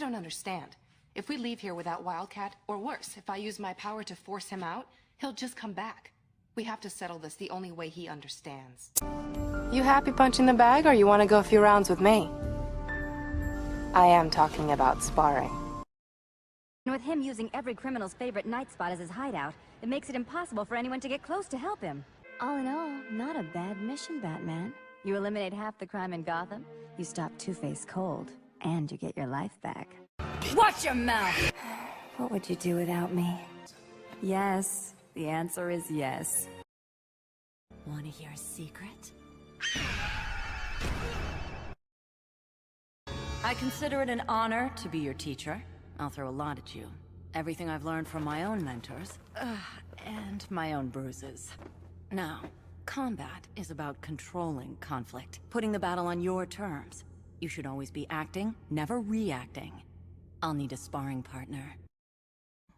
don't understand. If we leave here without Wildcat, or worse, if I use my power to force him out, he'll just come back. We have to settle this the only way he understands. You happy punching the bag, or you want to go a few rounds with me? I am talking about sparring. With him using every criminal's favorite night spot as his hideout, it makes it impossible for anyone to get close to help him. All in all, not a bad mission, Batman. You eliminate half the crime in Gotham, you stop Two-Face cold, and you get your life back. Watch your mouth! What would you do without me? Yes. The answer is yes. Want to hear a secret? I consider it an honor to be your teacher. I'll throw a lot at you. Everything I've learned from my own mentors, and my own bruises. Now, combat is about controlling conflict, putting the battle on your terms. You should always be acting, never reacting. I'll need a sparring partner.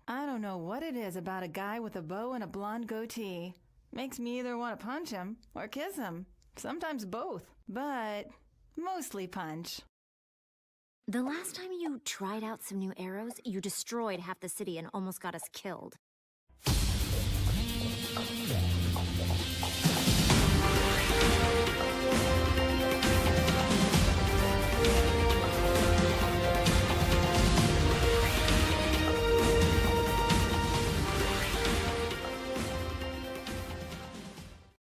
I don't know what it is about a guy with a bow and a blonde goatee. Makes me either want to punch him or kiss him. Sometimes both, but mostly punch. The last time you tried out some new arrows, you destroyed half the city and almost got us killed.